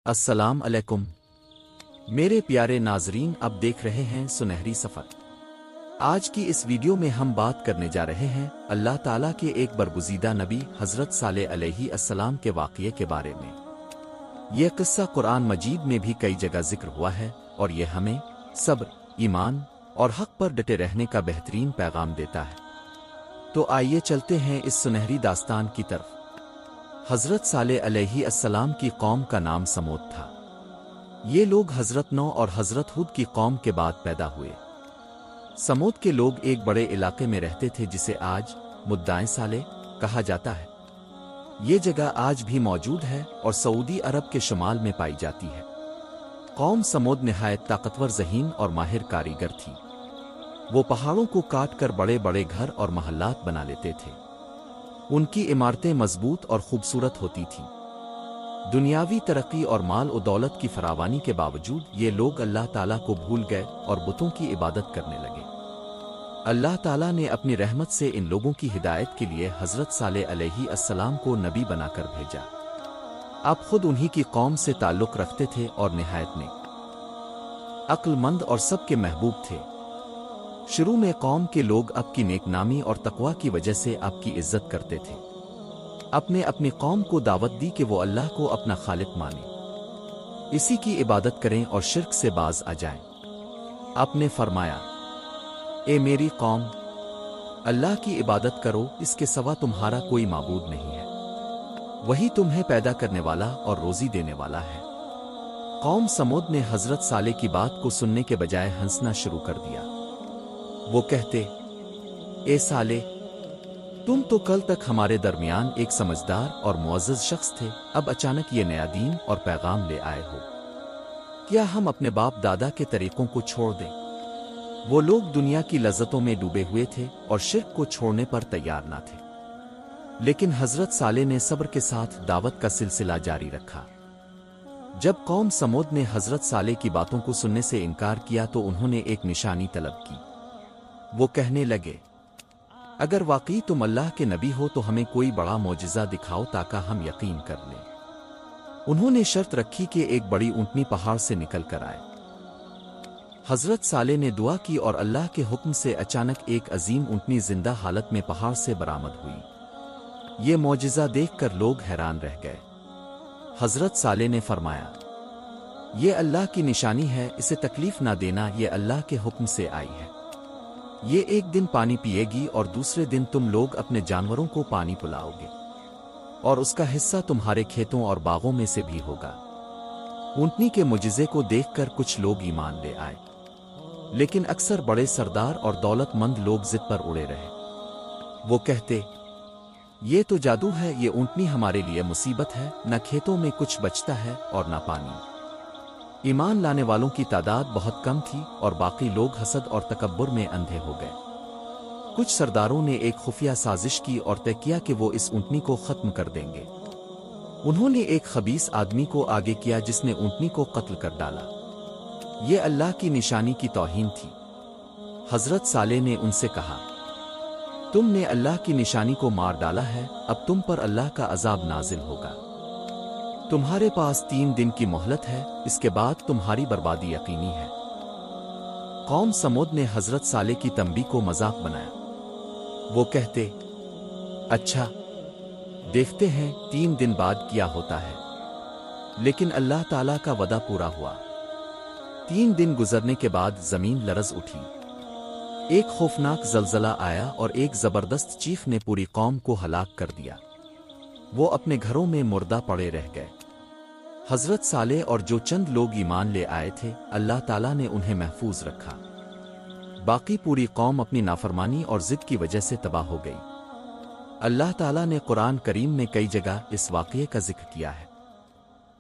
السلام علیکم میرے پیارے ناظرین، اب دیکھ رہے ہیں سنہری سفر۔ آج کی اس ویڈیو میں ہم بات کرنے جا رہے ہیں اللہ تعالیٰ کے ایک برگزیدہ نبی حضرت صالح علیہ السلام کے واقعے کے بارے میں۔ یہ قصہ قرآن مجید میں بھی کئی جگہ ذکر ہوا ہے اور یہ ہمیں صبر، ایمان اور حق پر ڈٹے رہنے کا بہترین پیغام دیتا ہے۔ تو آئیے چلتے ہیں اس سنہری داستان کی طرف۔ حضرت صالح علیہ السلام کی قوم کا نام سمود تھا۔ یہ لوگ حضرت نوح اور حضرت ہود کی قوم کے بعد پیدا ہوئے۔ سمود کے لوگ ایک بڑے علاقے میں رہتے تھے جسے آج مدائن صالح کہا جاتا ہے۔ یہ جگہ آج بھی موجود ہے اور سعودی عرب کے شمال میں پائی جاتی ہے۔ قوم سمود نہایت طاقتور، ذہین اور ماہر کاریگر تھی۔ وہ پہاڑوں کو کاٹ کر بڑے بڑے گھر اور محلات بنا لیتے تھے۔ ان کی عمارتیں مضبوط اور خوبصورت ہوتی تھیں۔ دنیاوی ترقی اور مال و دولت کی فراوانی کے باوجود یہ لوگ اللہ تعالیٰ کو بھول گئے اور بتوں کی عبادت کرنے لگے۔ اللہ تعالیٰ نے اپنی رحمت سے ان لوگوں کی ہدایت کے لیے حضرت صالح علیہ السلام کو نبی بنا کر بھیجا۔ آپ خود انہی کی قوم سے تعلق رکھتے تھے اور نہایت نیک، عقل مند اور سب کے محبوب تھے۔ شروع میں قوم کے لوگ آپ کی نیک نامی اور تقوی کی وجہ سے آپ کی عزت کرتے تھے۔ آپ نے اپنی قوم کو دعوت دی کہ وہ اللہ کو اپنا خالق مانیں، اسی کی عبادت کریں اور شرک سے باز آ جائیں۔ آپ نے فرمایا، اے میری قوم، اللہ کی عبادت کرو، اس کے سوا تمہارا کوئی معبود نہیں ہے۔ وہی تمہیں پیدا کرنے والا اور روزی دینے والا ہے۔ قوم سمود نے حضرت صالح کی بات کو سننے کے بجائے ہنسنا شروع کر دیا۔ وہ کہتے، اے صالح، تم تو کل تک ہمارے درمیان ایک سمجھدار اور معزز شخص تھے، اب اچانک یہ نیا دین اور پیغام لے آئے ہو۔ کیا ہم اپنے باپ دادا کے طریقوں کو چھوڑ دیں؟ وہ لوگ دنیا کی لذتوں میں ڈوبے ہوئے تھے اور شرک کو چھوڑنے پر تیار نہ تھے۔ لیکن حضرت صالح نے صبر کے ساتھ دعوت کا سلسلہ جاری رکھا۔ جب قوم سمود نے حضرت صالح کی باتوں کو سننے سے انکار کیا تو انہوں نے ایک نشانی طلب کی۔ وہ کہنے لگے، اگر واقعی تم اللہ کے نبی ہو تو ہمیں کوئی بڑا معجزہ دکھاؤ تاکہ ہم یقین کر لیں۔ انہوں نے شرط رکھی کہ ایک بڑی اونٹنی پہاڑ سے نکل کر آئے۔ حضرت صالح نے دعا کی اور اللہ کے حکم سے اچانک ایک عظیم اونٹنی زندہ حالت میں پہاڑ سے برآمد ہوئی۔ یہ معجزہ دیکھ کر لوگ حیران رہ گئے۔ حضرت صالح نے فرمایا، یہ اللہ کی نشانی ہے، اسے تکلیف نہ دینا، یہ اللہ کے حکم سے آئی ہے۔ یہ ایک دن پانی پیے گی اور دوسرے دن تم لوگ اپنے جانوروں کو پانی پلاؤ گے اور اس کا حصہ تمہارے کھیتوں اور باغوں میں سے بھی ہوگا۔ اونٹنی کے معجزے کو دیکھ کر کچھ لوگ ایمان لے آئے، لیکن اکثر بڑے سردار اور دولت مند لوگ ضد پر اڑے رہے۔ وہ کہتے، یہ تو جادو ہے، یہ اونٹنی ہمارے لیے مصیبت ہے، نہ کھیتوں میں کچھ بچتا ہے اور نہ پانی۔ ایمان لانے والوں کی تعداد بہت کم تھی اور باقی لوگ حسد اور تکبر میں اندھے ہو گئے۔ کچھ سرداروں نے ایک خفیہ سازش کی اور طے کیا کہ وہ اس اونٹنی کو ختم کر دیں گے۔ انہوں نے ایک خبیث آدمی کو آگے کیا جس نے اونٹنی کو قتل کر ڈالا۔ یہ اللہ کی نشانی کی توہین تھی۔ حضرت صالح نے ان سے کہا، تم نے اللہ کی نشانی کو مار ڈالا ہے، اب تم پر اللہ کا عذاب نازل ہوگا۔ تمہارے پاس 3 دن کی مہلت ہے، اس کے بعد تمہاری بربادی یقینی ہے۔ قوم سمود نے حضرت صالح کی تنبیہ کو مذاق بنایا۔ وہ کہتے، اچھا، دیکھتے ہیں 3 دن بعد کیا ہوتا ہے۔ لیکن اللہ تعالیٰ کا وعدہ پورا ہوا۔ 3 دن گزرنے کے بعد زمین لرز اٹھی۔ ایک خوفناک زلزلہ آیا اور ایک زبردست چیخ نے پوری قوم کو ہلاک کر دیا۔ وہ اپنے گھروں میں مردہ پڑے رہ گئے۔ حضرت صالح اور جو چند لوگ ایمان لے آئے تھے، اللہ تعالیٰ نے انہیں محفوظ رکھا۔ باقی پوری قوم اپنی نافرمانی اور ضد کی وجہ سے تباہ ہو گئی۔ اللہ تعالیٰ نے قرآن کریم میں کئی جگہ اس واقعے کا ذکر کیا ہے۔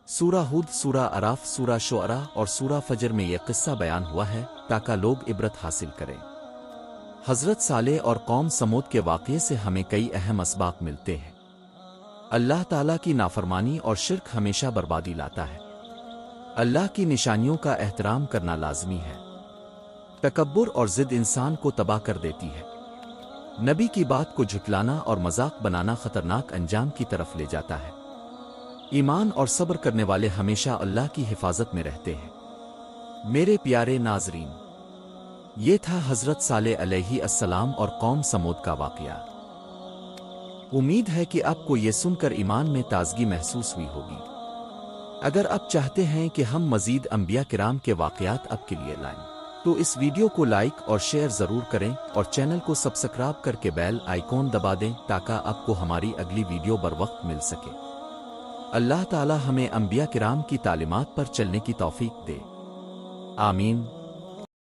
سورہ ہود، سورہ اعراف، سورہ شعراء اور سورہ فجر میں یہ قصہ بیان ہوا ہے تاکہ لوگ عبرت حاصل کریں۔ حضرت صالح اور قوم سمود کے واقعے سے ہمیں کئی اہم اسباق ملتے ہیں۔ اللہ تعالیٰ کی نافرمانی اور شرک ہمیشہ بربادی لاتا ہے۔ اللہ کی نشانیوں کا احترام کرنا لازمی ہے۔ تکبر اور ضد انسان کو تباہ کر دیتی ہے۔ نبی کی بات کو جھٹلانا اور مذاق بنانا خطرناک انجام کی طرف لے جاتا ہے۔ ایمان اور صبر کرنے والے ہمیشہ اللہ کی حفاظت میں رہتے ہیں۔ میرے پیارے ناظرین، یہ تھا حضرت صالح علیہ السلام اور قوم سمود کا واقعہ۔ امید ہے کہ آپ کو یہ سن کر ایمان میں تازگی محسوس ہوئی ہوگی۔ اگر آپ چاہتے ہیں کہ ہم مزید انبیاء کرام کے واقعات آپ کے لیے لائیں تو اس ویڈیو کو لائک اور شیئر ضرور کریں اور چینل کو سبسکرائب کر کے بیل آئیکن دبا دیں تاکہ آپ کو ہماری اگلی ویڈیو بر وقت مل سکے۔ اللہ تعالی ہمیں انبیاء کرام کی تعلیمات پر چلنے کی توفیق دے۔ آمین۔